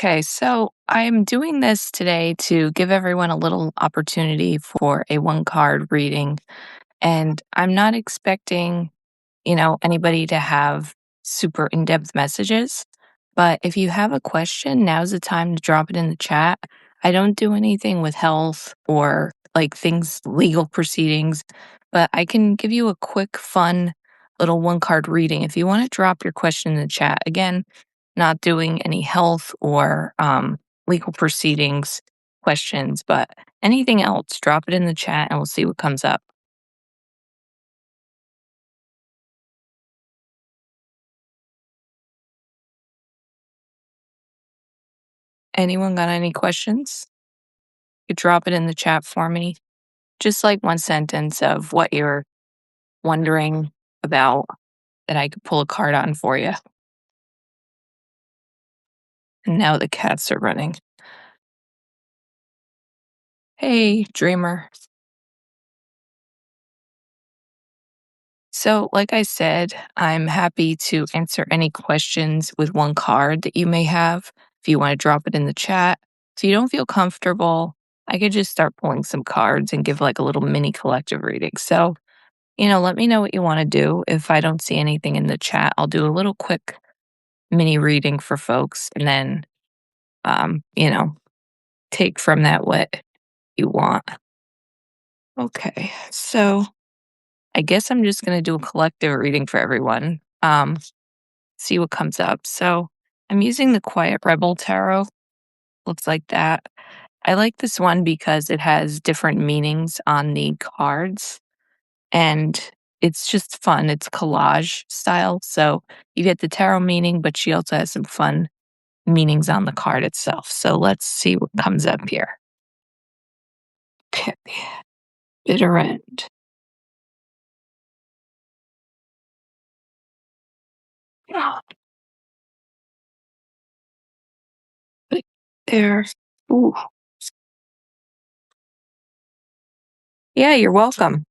Okay, so I'm doing this today to give everyone a little opportunity for a one card reading. And I'm not expecting, anybody to have super in depth messages. But if you have a question, now's the time to drop it in the chat. I don't do anything with health or like things, legal proceedings, but I can give you a quick, fun little one card reading. If you want to drop your question in the chat, again, not doing any health or legal proceedings questions, but anything else, drop it in the chat and we'll see what comes up. Anyone got any questions? You drop it in the chat for me. Just like one sentence of what you're wondering about that I could pull a card on for you. And now the cats are running. Hey, dreamer. So, like I said, I'm happy to answer any questions with one card that you may have. If you want to drop it in the chat. If you don't feel comfortable, I could just start pulling some cards and give like a little mini collective reading. So, let me know what you want to do. If I don't see anything in the chat, I'll do a little quick mini reading for folks and then, um, you know, take from that what you want. Okay. So I guess I'm just going to do a collective reading for everyone. See what comes up. So I'm using the Quiet Rebel Tarot. Looks like that. I like this one because it has different meanings on the cards and it's just fun. It's collage style. So you get the tarot meaning, but she also has some fun meanings on the card itself. So let's see what comes up here. Okay. Bitter end. Ah, right there. Ooh. Yeah, you're welcome.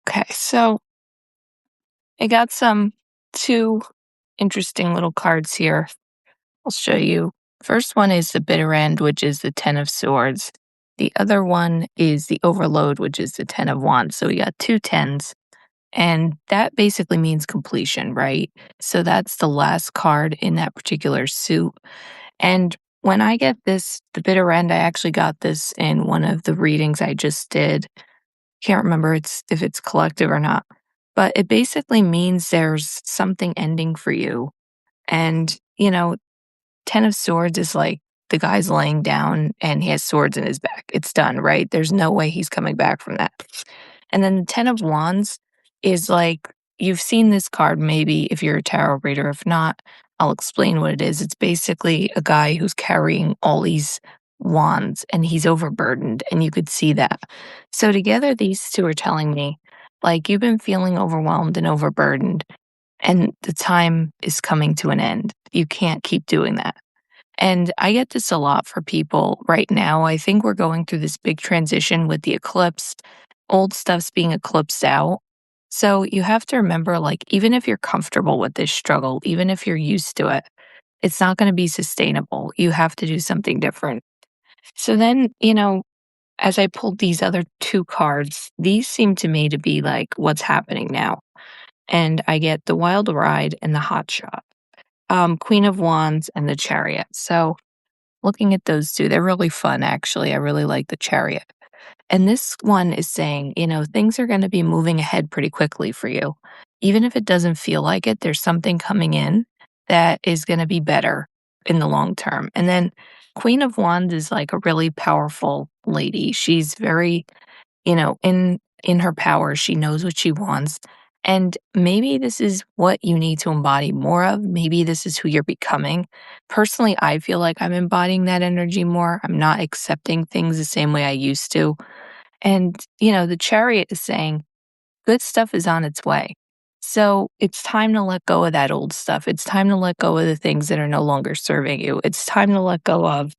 Okay, so I got two interesting little cards here. I'll show you. First one is the bitter end, which is the Ten of Swords. The other one is the Overload, which is the Ten of Wands. So we got two tens, and that basically means completion, right? So that's the last card in that particular suit. And when I get this, the bitter end, I actually got this in one of the readings I just did. Can't remember if it's collective or not, but it basically means there's something ending for you. And, 10 of Swords is like the guy's laying down and he has swords in his back. It's done, right? There's no way he's coming back from that. And then the 10 of Wands is like, you've seen this card maybe if you're a tarot reader. If not, I'll explain what it is. It's basically a guy who's carrying all these wands and he's overburdened, and you could see that. So, together, these two are telling me like you've been feeling overwhelmed and overburdened, and the time is coming to an end. You can't keep doing that. And I get this a lot for people right now. I think we're going through this big transition with the eclipse. Old stuff's being eclipsed out. So you have to remember, like, even if you're comfortable with this struggle, even if you're used to it, it's not going to be sustainable. You have to do something different. So then, as I pulled these other two cards, these seem to me to be like what's happening now. And I get the Wild Ride and the Hot Shot, Queen of Wands and the Chariot. So looking at those two, they're really fun, actually. I really like the Chariot. And this one is saying, things are going to be moving ahead pretty quickly for you. Even if it doesn't feel like it, there's something coming in that is going to be better in the long term. And then Queen of Wands is like a really powerful lady. She's very, in her power. She knows what she wants. And maybe this is what you need to embody more of. Maybe this is who you're becoming. Personally, I feel like I'm embodying that energy more. I'm not accepting things the same way I used to. And, the chariot is saying good stuff is on its way. So it's time to let go of that old stuff. It's time to let go of the things that are no longer serving you. It's time to let go of,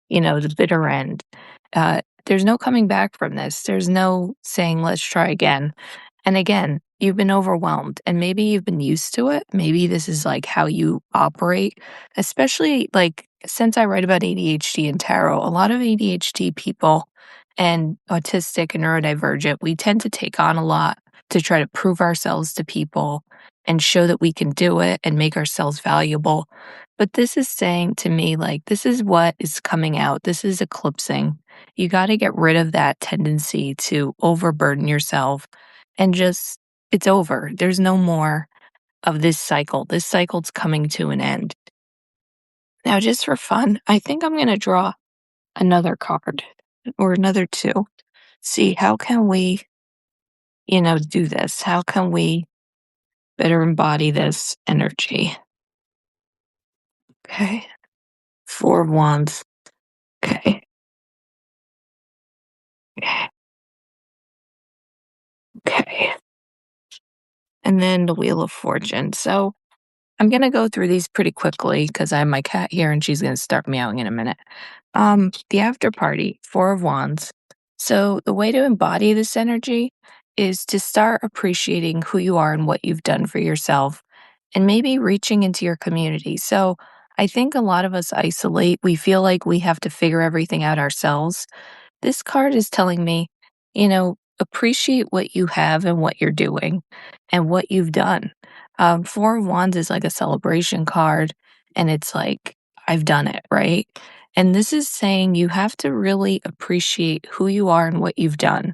the bitter end. There's no coming back from this. There's no saying, let's try again. And again, you've been overwhelmed and maybe you've been used to it. Maybe this is like how you operate, especially like since I write about ADHD and tarot, a lot of ADHD people and autistic and neurodivergent, we tend to take on a lot to try to prove ourselves to people and show that we can do it and make ourselves valuable. But this is saying to me, like, this is what is coming out. This is eclipsing. You got to get rid of that tendency to overburden yourself and just, it's over. There's no more of this cycle. This cycle's coming to an end. Now, just for fun, I think I'm going to draw another card or another two. See, how can we, do this? How can we better embody this energy? Okay. Four of Wands. Okay. Okay. Okay. And then the Wheel of Fortune. So I'm going to go through these pretty quickly because I have my cat here and she's going to start meowing in a minute. The after party, Four of Wands. So the way to embody this energy is to start appreciating who you are and what you've done for yourself and maybe reaching into your community. So I think a lot of us isolate. We feel like we have to figure everything out ourselves. This card is telling me, appreciate what you have and what you're doing and what you've done. Four of Wands is like a celebration card, and it's like, I've done it, right? And this is saying you have to really appreciate who you are and what you've done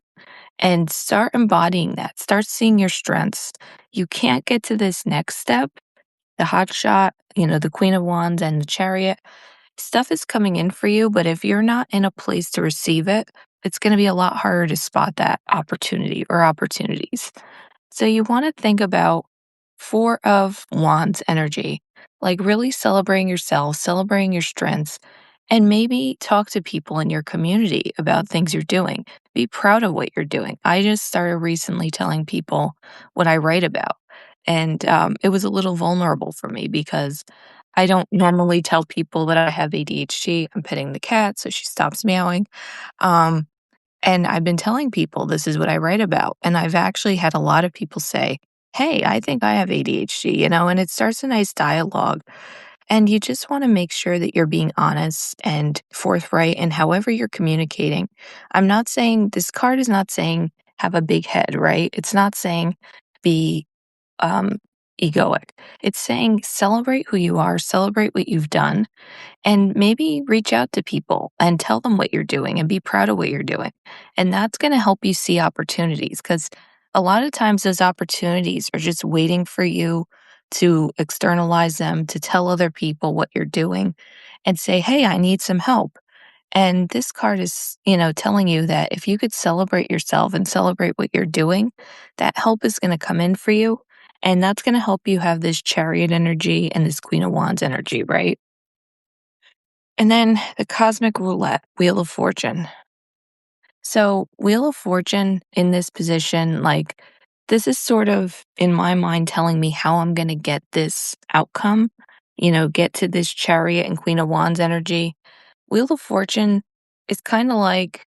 and start embodying that. Start seeing your strengths. You can't get to this next step, the hot shot, the Queen of Wands and the Chariot. Stuff is coming in for you, but if you're not in a place to receive it, it's going to be a lot harder to spot that opportunity or opportunities. So you want to think about Four of Wands energy, like really celebrating yourself, celebrating your strengths, and maybe talk to people in your community about things you're doing. Be proud of what you're doing. I just started recently telling people what I write about. And it was a little vulnerable for me because I don't normally tell people that I have ADHD. I'm petting the cat so she stops meowing. Um, and I've been telling people this is what I write about. And I've actually had a lot of people say, hey, I think I have ADHD, and it starts a nice dialogue. And you just want to make sure that you're being honest and forthright in however you're communicating. I'm not saying this card is not saying have a big head, right? It's not saying be um, egoic. It's saying celebrate who you are, celebrate what you've done, and maybe reach out to people and tell them what you're doing and be proud of what you're doing. And that's going to help you see opportunities because a lot of times those opportunities are just waiting for you to externalize them, to tell other people what you're doing and say, hey, I need some help. And this card is, telling you that if you could celebrate yourself and celebrate what you're doing, that help is going to come in for you. And that's going to help you have this chariot energy and this Queen of Wands energy, right? And then the cosmic roulette, Wheel of Fortune. So, Wheel of Fortune in this position, like, this is sort of in my mind telling me how I'm going to get this outcome, get to this chariot and Queen of Wands energy. Wheel of Fortune is kind of like,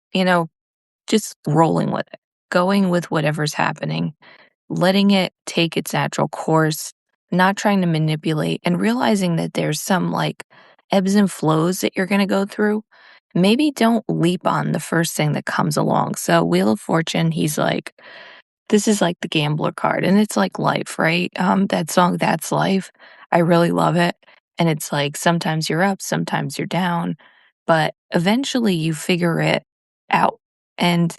just rolling with it, going with whatever's happening, letting it take its natural course, not trying to manipulate, and realizing that there's some like ebbs and flows that you're going to go through. Maybe don't leap on the first thing that comes along. So, Wheel of Fortune, he's like, this is like the gambler card, and it's like life, right? That song, That's Life. I really love it. And it's like sometimes you're up, sometimes you're down, but eventually you figure it out. And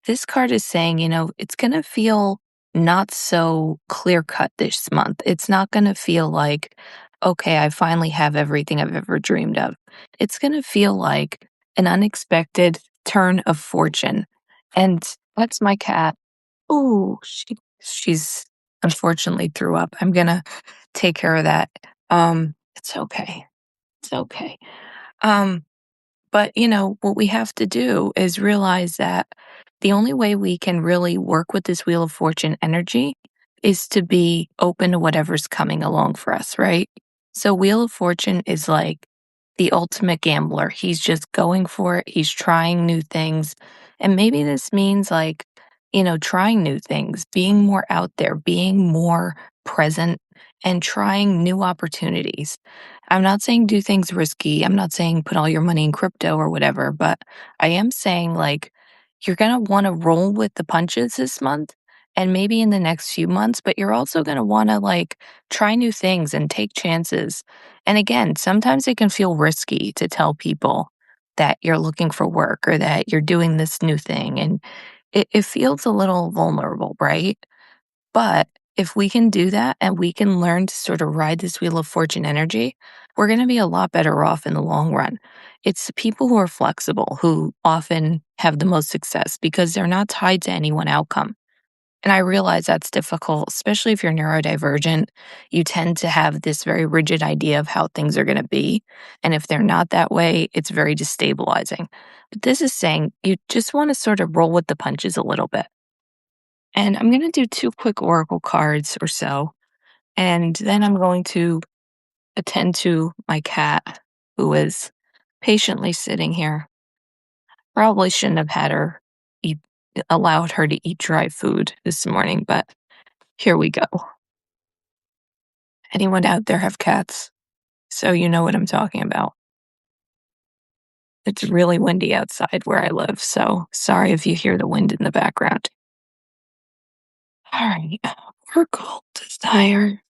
this card is saying, it's going to feel not so clear cut this month. It's not going to feel like, okay, I finally have everything I've ever dreamed of. It's going to feel like an unexpected turn of fortune. And that's my cat. Oh, she's unfortunately threw up. I'm gonna take care of that. It's okay. It's okay. Um, but what we have to do is realize that the only way we can really work with this Wheel of Fortune energy is to be open to whatever's coming along for us, right? So Wheel of Fortune is like the ultimate gambler. He's just going for it. He's trying new things. And maybe this means like, trying new things, being more out there, being more present and trying new opportunities. I'm not saying do things risky. I'm not saying put all your money in crypto or whatever, but I am saying like you're going to want to roll with the punches this month and maybe in the next few months, but you're also going to want to like try new things and take chances. And again, sometimes it can feel risky to tell people that you're looking for work or that you're doing this new thing. And it feels a little vulnerable, right? But if we can do that and we can learn to sort of ride this wheel of fortune energy, we're going to be a lot better off in the long run. It's the people who are flexible who often have the most success because they're not tied to any one outcome. And I realize that's difficult, especially if you're neurodivergent. You tend to have this very rigid idea of how things are going to be. And if they're not that way, it's very destabilizing. But this is saying you just want to sort of roll with the punches a little bit. And I'm going to do two quick oracle cards or so. And then I'm going to attend to my cat who is patiently sitting here. Probably shouldn't have had her eat, allowed her to eat dry food this morning, but here we go. Anyone out there have cats? So you know what I'm talking about. It's really windy outside where I live, so sorry if you hear the wind in the background. All right, Oracle desire.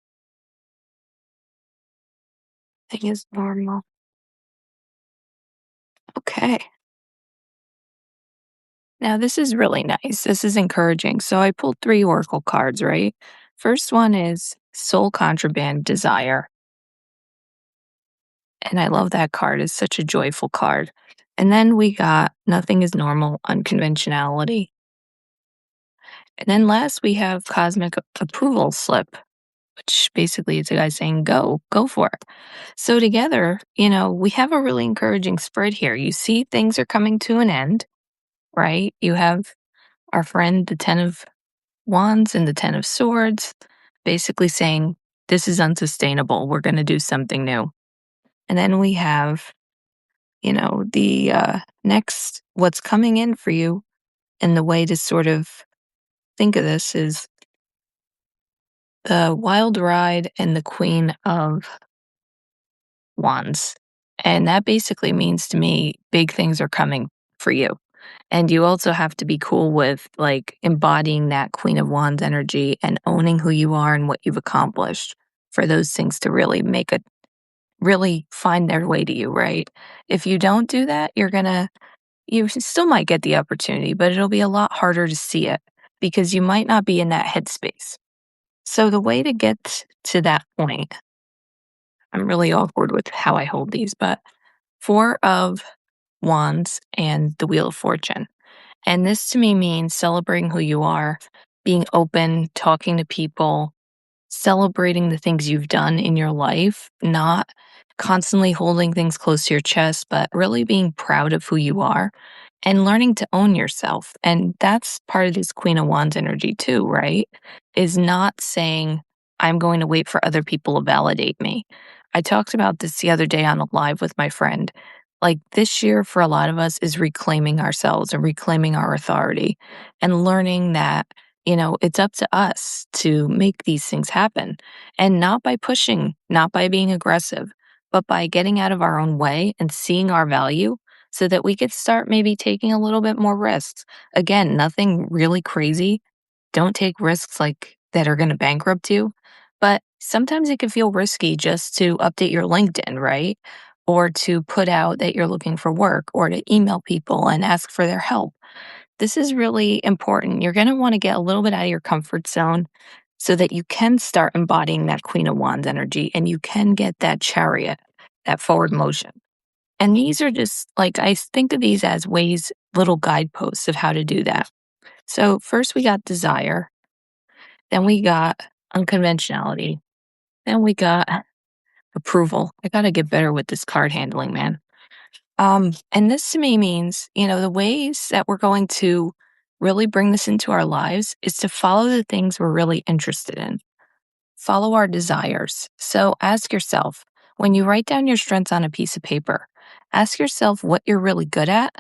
Thing is normal. Okay. Now, this is really nice. This is encouraging. So I pulled three oracle cards, right? First one is Soul Contraband Desire. And I love that card. It's such a joyful card. And then we got Nothing is Normal, Unconventionality. And then last we have Cosmic Approval Slip, which basically is a guy saying, go for it. So together, we have a really encouraging spread here. You see things are coming to an end, right? You have our friend, the 10 of Wands and the 10 of Swords, basically saying, this is unsustainable. We're going to do something new. And then we have, the next, what's coming in for you. And the way to sort of think of this is the Wild Ride and the Queen of Wands. And that basically means to me, big things are coming for you. And you also have to be cool with like embodying that Queen of Wands energy and owning who you are and what you've accomplished for those things to really find their way to you, right? If you don't do that, you still might get the opportunity, but it'll be a lot harder to see it because you might not be in that headspace. So the way to get to that point, I'm really awkward with how I hold these, but Four of Wands and the Wheel of Fortune. And this to me means celebrating who you are, being open, talking to people, celebrating the things you've done in your life, not constantly holding things close to your chest, but really being proud of who you are and learning to own yourself. And that's part of this Queen of Wands energy too, right? Is not saying, I'm going to wait for other people to validate me. I talked about this the other day on a live with my friend. Like this year for a lot of us is reclaiming ourselves and reclaiming our authority and learning that it's up to us to make these things happen. And not by pushing, not by being aggressive, but by getting out of our own way and seeing our value so that we could start maybe taking a little bit more risks. Again, nothing really crazy. Don't take risks like that are going to bankrupt you. But sometimes it can feel risky just to update your LinkedIn, right? Or to put out that you're looking for work or to email people and ask for their help. This is really important. You're going to want to get a little bit out of your comfort zone so that you can start embodying that Queen of Wands energy and you can get that chariot, that forward motion. And these are just like, I think of these as ways, little guideposts of how to do that. So first we got desire, then we got unconventionality, then we got approval. I got to get better with this card handling, man. And this to me means, the ways that we're going to really bring this into our lives is to follow the things we're really interested in. Follow our desires. So ask yourself, when you write down your strengths on a piece of paper, ask yourself what you're really good at.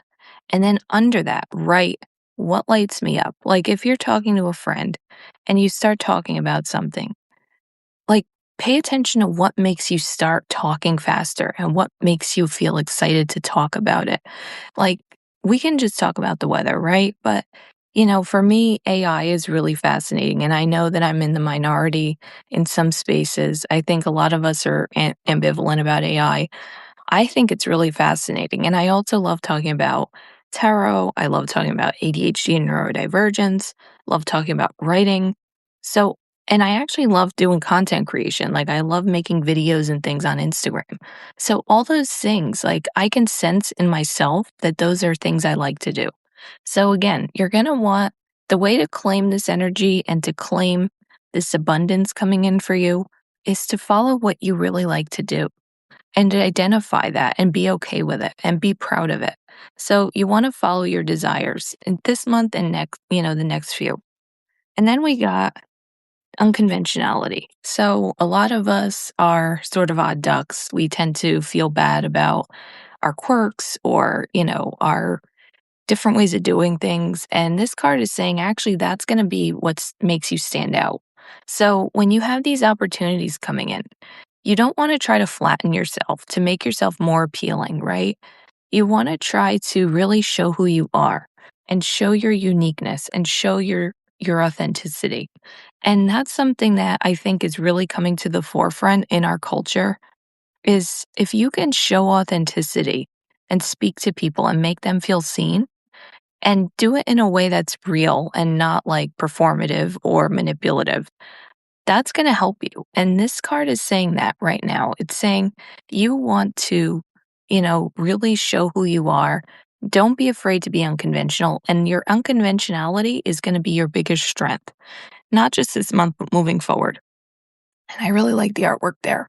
And then under that, write what lights me up. Like if you're talking to a friend and you start talking about something, like, pay attention to what makes you start talking faster and what makes you feel excited to talk about it. Like, we can just talk about the weather, right? But, for me, AI is really fascinating. And I know that I'm in the minority in some spaces. I think a lot of us are ambivalent about AI. I think it's really fascinating. And I also love talking about tarot. I love talking about ADHD and neurodivergence, love talking about writing. So, and I actually love doing content creation. Like, I love making videos and things on Instagram. So, all those things, like, I can sense in myself that those are things I like to do. So, again, you're going to want the way to claim this energy and to claim this abundance coming in for you is to follow what you really like to do and to identify that and be okay with it and be proud of it. So you want to follow your desires in this month and next, the next few. And then we got unconventionality. So a lot of us are sort of odd ducks. We tend to feel bad about our quirks or, our different ways of doing things. And this card is saying actually that's going to be what makes you stand out. So when you have these opportunities coming in, you don't want to try to flatten yourself to make yourself more appealing, right? You want to try to really show who you are and show your uniqueness and show your authenticity. And that's something that I think is really coming to the forefront in our culture is if you can show authenticity and speak to people and make them feel seen, and do it in a way that's real and not like performative or manipulative. That's going to help you. And this card is saying that right now. It's saying you want to, really show who you are. Don't be afraid to be unconventional. And your unconventionality is going to be your biggest strength, not just this month, but moving forward. And I really like the artwork there.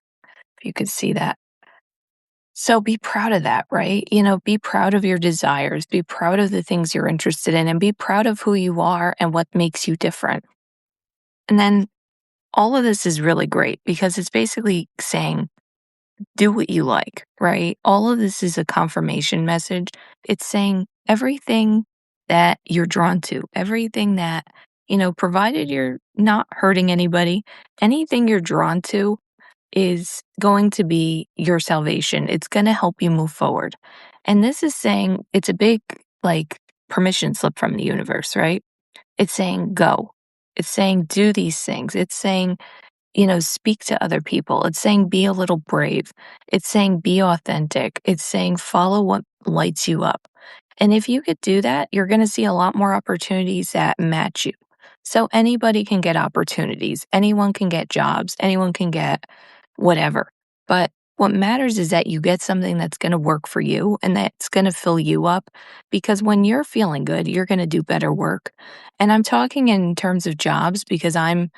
If you could see that. So be proud of that, right? Be proud of your desires, be proud of the things you're interested in, and be proud of who you are and what makes you different. And then all of this is really great because it's basically saying, do what you like, right? All of this is a confirmation message. It's saying everything that you're drawn to, everything that, provided you're not hurting anybody, anything you're drawn to is going to be your salvation. It's going to help you move forward. And this is saying it's a big, like, permission slip from the universe, right? It's saying go. It's saying do these things. It's saying speak to other people. It's saying be a little brave. It's saying be authentic. It's saying follow what lights you up. And if you could do that, you're going to see a lot more opportunities that match you. So anybody can get opportunities. Anyone can get jobs. Anyone can get whatever. But what matters is that you get something that's going to work for you and that's going to fill you up because when you're feeling good, you're going to do better work. And I'm talking in terms of jobs because I'm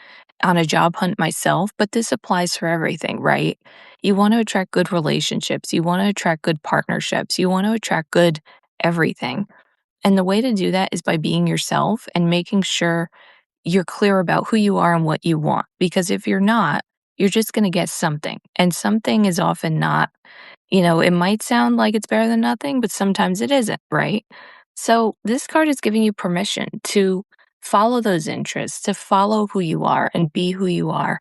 on a job hunt myself, but this applies for everything, right? You want to attract good relationships, you want to attract good partnerships, you want to attract good everything. And the way to do that is by being yourself and making sure you're clear about who you are and what you want. Because if you're not, you're just going to get something. And something is often not, it might sound like it's better than nothing, but sometimes it isn't, right? So this card is giving you permission to follow those interests, to follow who you are and be who you are.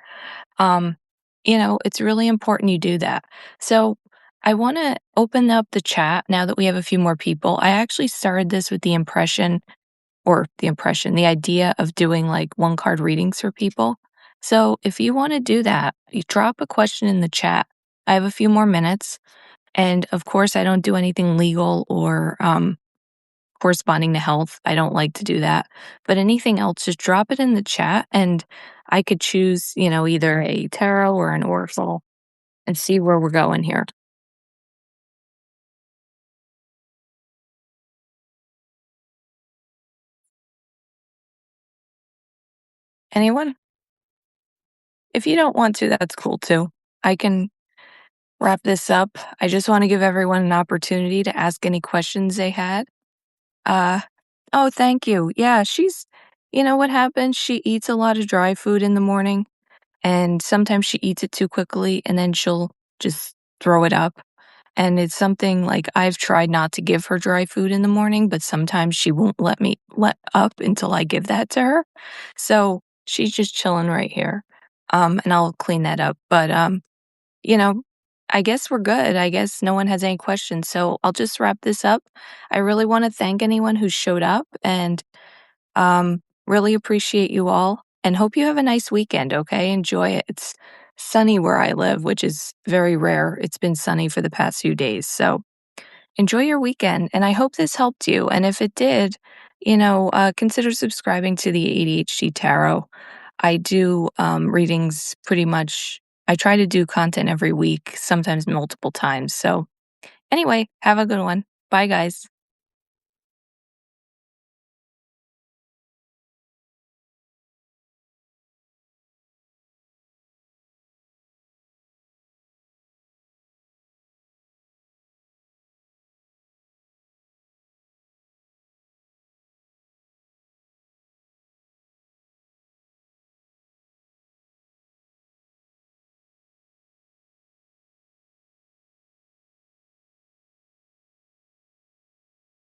Um, it's really important you do that. So I want to open up the chat now that we have a few more people. I actually started this with the idea of doing like one card readings for people. So if you want to do that, you drop a question in the chat. I have a few more minutes. And of course, I don't do anything legal or corresponding to health. I don't like to do that. But anything else, just drop it in the chat and I could choose, either a tarot or an oracle and see where we're going here. Anyone? If you don't want to, that's cool too. I can wrap this up. I just want to give everyone an opportunity to ask any questions they had. Uh, Oh, thank you. Yeah, you know what happens? She eats a lot of dry food in the morning, and sometimes she eats it too quickly, and then she'll just throw it up. And it's something like I've tried not to give her dry food in the morning, but sometimes she won't let me let up until I give that to her. So she's just chilling right here. And I'll clean that up. But you know, I guess we're good. I guess no one has any questions. So I'll just wrap this up. I really want to thank anyone who showed up and really appreciate you all and hope you have a nice weekend, okay? Enjoy it. It's sunny where I live, which is very rare. It's been sunny for the past few days. So enjoy your weekend. And I hope this helped you. And if it did, consider subscribing to the ADHD Tarot. I do readings pretty much. I try to do content every week, sometimes multiple times. So, anyway, have a good one. Bye, guys.